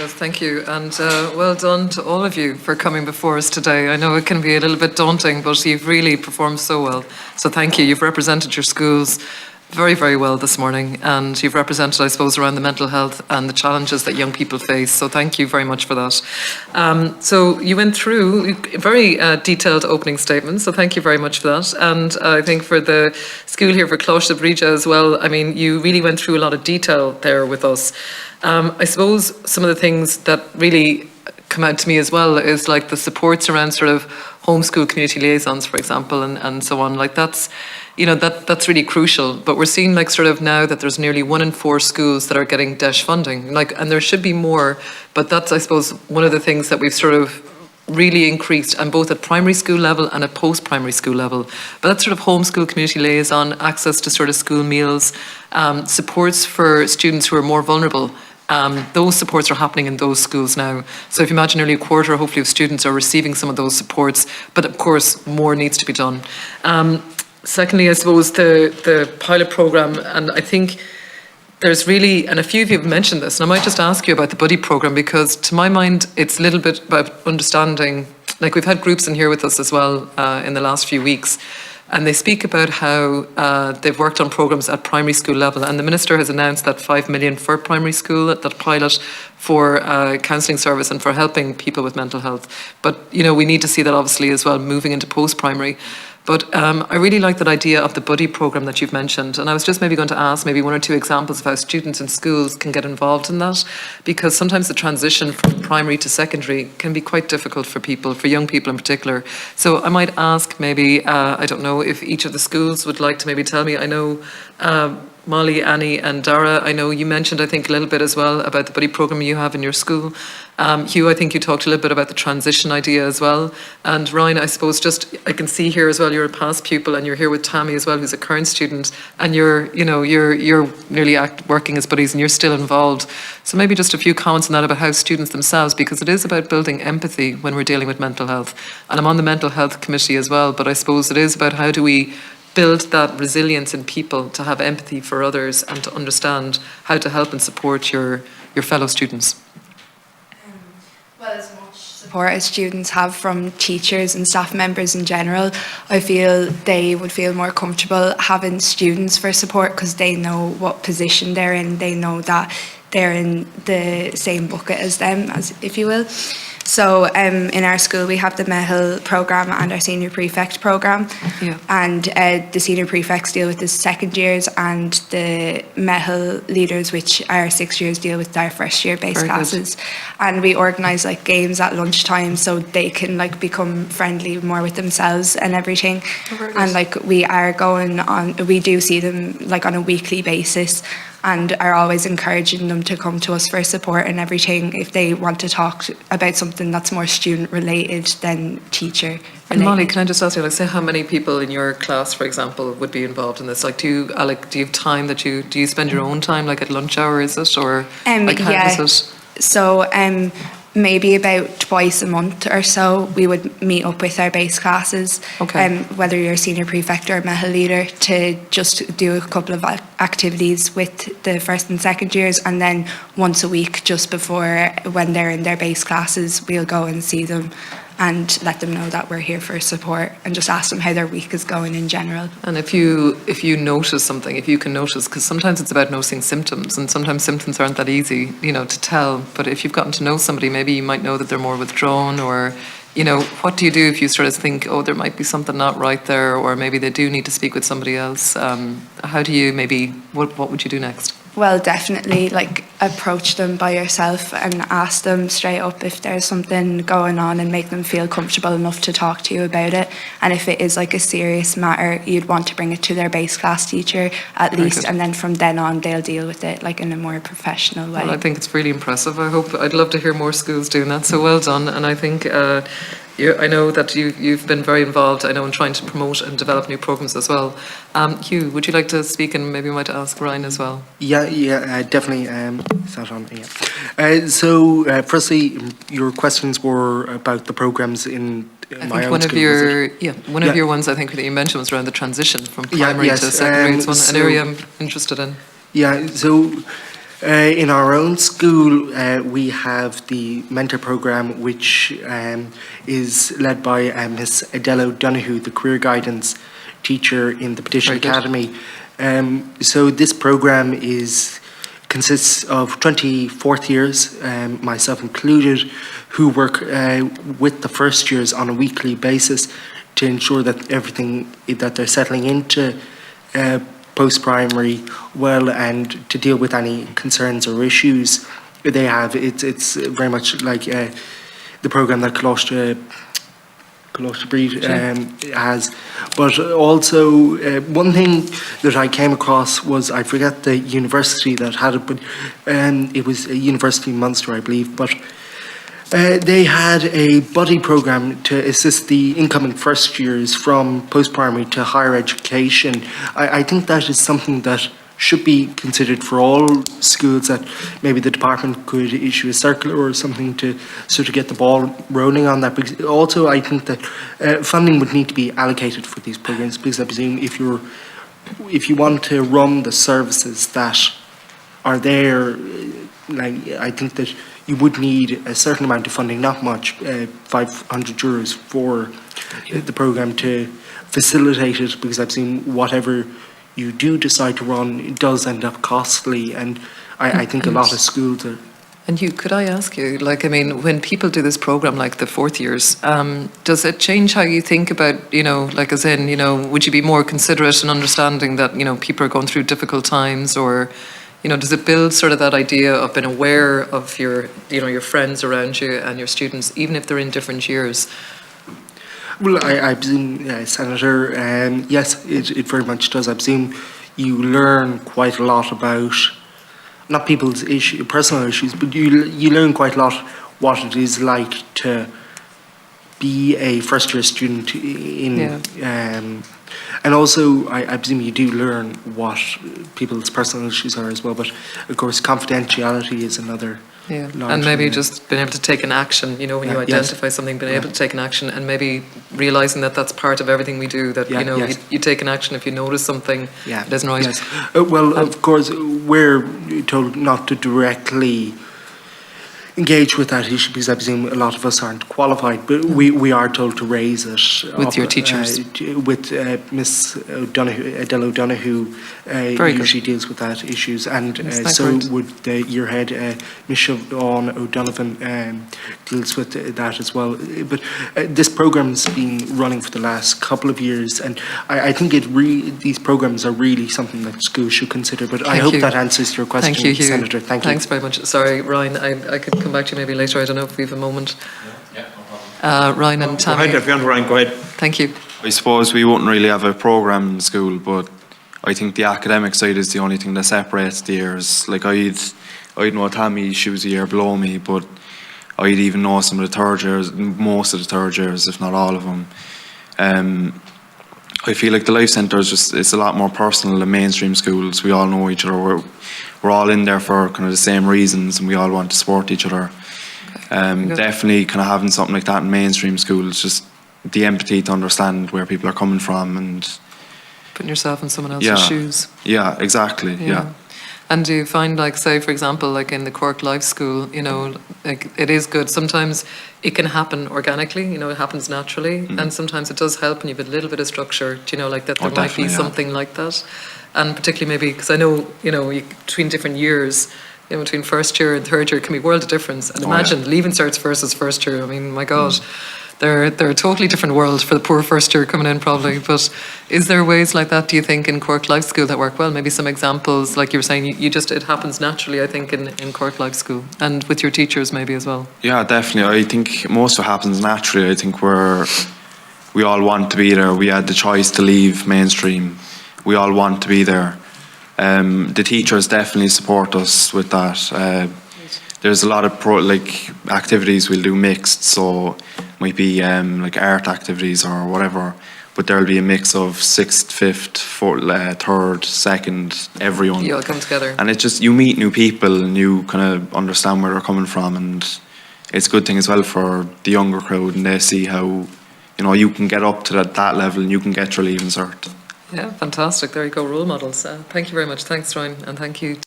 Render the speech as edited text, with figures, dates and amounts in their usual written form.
Yes, thank you, and well done to all of you for coming before us today. I know it can be a little bit daunting, but you've really performed so well. So thank you. You've represented your schools very, very well this morning, and you've represented, I suppose, around the mental health and the challenges that young people face. So thank you very much for that. So you went through very detailed opening statements, so thank you very much for that. And I think for the school here, for Cloisteau Brige as well, I mean, you really went through a lot of detail there with us. I suppose some of the things that really come out to me as well is like the supports around sort of homeschool community liaisons, for example, and so on. Like that's, you know, that's really crucial. But we're seeing like sort of now that there's nearly 1 in 4 schools that are getting DEIS funding, like, and there should be more. But that's, I suppose, one of the things that we've sort of really increased, and both at primary school level and at post-primary school level. But that's sort of homeschool community liaison, access to sort of school meals, supports for students who are more vulnerable. Those supports are happening in those schools now. So if you imagine nearly a quarter, hopefully, of students are receiving some of those supports, but of course, more needs to be done. Secondly, I suppose the pilot programme, and I think there's really, and a few of you have mentioned this, and I might just ask you about the buddy programme, because to my mind, it's a little bit about understanding, like we've had groups in here with us as well in the last few weeks, and they speak about how they've worked on programmes at primary school level, and the Minister has announced that 5 million for primary school, that pilot for counselling service and for helping people with mental health. But, you know, we need to see that obviously as well moving into post-primary. But I really like that idea of the buddy programme that you've mentioned, and I was just maybe going to ask maybe 1 or 2 examples of how students in schools can get involved in that, because sometimes the transition from primary to secondary can be quite difficult for people, for young people in particular. So I might ask maybe, I don't know if each of the schools would like to maybe tell me. I know Molly, Annie and Dara, I know you mentioned, I think, a little bit as well about the buddy programme you have in your school. Hugh, I think you talked a little bit about the transition idea as well. And Ryan, I suppose just, I can see here as well, you're a past pupil and you're here with Tammy as well, who's a current student, and you're nearly working as buddies and you're still involved. So maybe just a few comments on that about how students themselves, because it is about building empathy when we're dealing with mental health. And I'm on the mental health committee as well, but I suppose it is about how do we build that resilience in people to have empathy for others and to understand how to help and support your fellow students. Well, as much support as students have from teachers and staff members in general, I feel they would feel more comfortable having students for support because they know what position they're in. They know that they're in the same bucket as them, as if you will. So in our school we have the MEHL programme and our senior prefect programme, and the senior prefects deal with the second years and the MEHL leaders, which are 6 years, deal with our first year base classes. And we organise like games at lunchtime so they can like become friendly more with themselves and everything. And like we do see them like on a weekly basis, and are always encouraging them to come to us for support and everything if they want to talk about something that's more student related than teacher related. And Molly, can I just ask you, like, say how many people in your class, for example, would be involved in this? Like, do you have time that do you spend your own time, like at lunch hour, is it, or like how does it? So maybe about twice a month or so we would meet up with our base classes, whether you're a senior prefect or a MEHL leader, to just do a couple of activities with the first and second years, and then once a week just before when they're in their base classes we'll go and see them and let them know that we're here for support and just ask them how their week is going in general. And if you notice something, if you can notice, because sometimes it's about noticing symptoms, and sometimes symptoms aren't that easy, to tell. But if you've gotten to know somebody, maybe you might know that they're more withdrawn, or, what do you do if you sort of think, oh, there might be something not right there, or maybe they do need to speak with somebody else? How do you what would you do next? Well, definitely approach them by yourself and ask them straight up if there's something going on and make them feel comfortable enough to talk to you about it. And if it is a serious matter, you'd want to bring it to their base class teacher at least, and then from then on they'll deal with it in a more professional way. Well, I think it's really impressive. I'd love to hear more schools doing that, so well done. And I think I know that you've been very involved, in trying to promote and develop new programmes as well. Hugh, would you like to speak, and maybe we might ask Ryan as well? Yeah, definitely. Is that on? Yeah. So, firstly, your questions were about the programmes in my own school. One of your ones I think that you mentioned was around the transition from primary to secondary. It's an area I'm interested in. Yeah, so In our own school, we have the mentor program, which is led by Miss Adele O'Donoghue, the career guidance teacher in the Petition Academy. So this program consists of 20 fourth years, myself included, who work with the first years on a weekly basis to ensure that everything that they're settling into post-primary well, and to deal with any concerns or issues they have. It's very much like the program that Coláiste Breed has. But also one thing that I came across was, I forget the university that had it, but it was a university in Munster, I believe, but they had a buddy program to assist the incoming first years from post-primary to higher education. I think that is something that should be considered for all schools, that maybe the department could issue a circular or something to sort of get the ball rolling on that. Because also I think that funding would need to be allocated for these programs, because I presume if you want to run the services that are there, like, I think that you would need a certain amount of funding, not much, 500 euros for the program to facilitate it, because I've seen whatever you do decide to run, it does end up costly, and I think a lot of schools are. And could I ask you, like, I mean, when people do this program, like the fourth years, does it change how you think about, like, as in, would you be more considerate and understanding that, people are going through difficult times, or, does it build sort of that idea of being aware of your friends around you and your students, even if they're in different years? Well, I presume, Senator, yes, it very much does. I presume you learn quite a lot about, not people's personal issues, but you learn quite a lot what it is like to be a first-year student and also, I presume you do learn what people's personal issues are as well, but of course confidentiality is another. Yeah, and maybe just being able to take an action, when you identify something, being able to take an action, and maybe realising that that's part of everything we do, that, you take an action if you notice something that isn't right. Yes. Well, of course, we're told not to directly engage with that issue, because I presume a lot of us aren't qualified, but we are told to raise it with your teachers, with Miss O'Donoghue, Adele O'Donoghue, usually deals with that issues, and so would the year head Miss Siobhan O'Donovan deals with that as well. But this program's been running for the last couple of years, and I think these programs are really something that schools should consider. But I hope that answers your question, Thank you, Hugh. Senator. Thank you. Thanks very much. Sorry, Ryan, I could come back to you maybe later. I don't know if we have a moment. Yeah, no problem. Ryan and Tammy. Go ahead, if you want, Ryan, go ahead. Thank you. I suppose we wouldn't really have a programme in school, but I think the academic side is the only thing that separates the years. Like, I'd know Tammy, she was a year below me, but I'd even know some of the third years, most of the third years, if not all of them. I feel like the Life Centre is it's a lot more personal than mainstream schools. We all know each other. We're all in there for kind of the same reasons, and we all want to support each other. Definitely kind of having something like that in mainstream schools, just the empathy to understand where people are coming from, and putting yourself in someone else's shoes. Yeah, exactly. Yeah. And do you find, like, say, for example, like in the Cork Life School, like, it is good. Sometimes it can happen organically, it happens naturally, and sometimes it does help when you have a little bit of structure, like that there might be something like that. And particularly maybe, because I know, between different years, between first year and third year can be a world of difference. And imagine leaving certs versus first year. I mean, my God, they're a totally different world for the poor first year coming in probably. But is there ways like that, do you think, in Cork Life School that work well? Maybe some examples, like you were saying, it happens naturally, I think, in Cork Life School, and with your teachers maybe as well. Yeah, definitely. I think most of it happens naturally. I think we all want to be there. We had the choice to leave mainstream. We all want to be there. The teachers definitely support us with that. There's a lot of activities we'll do mixed, so might be like art activities or whatever, but there'll be a mix of 6th, 5th, 4th, 3rd, 2nd, everyone. You all come together. And it's just, you meet new people and you kind of understand where they're coming from, and it's a good thing as well for the younger crowd, and they see how, you can get up to that level and you can get your leaving cert. Yeah, fantastic. There you go, role models. Thank you very much. Thanks, Ryan, and thank you,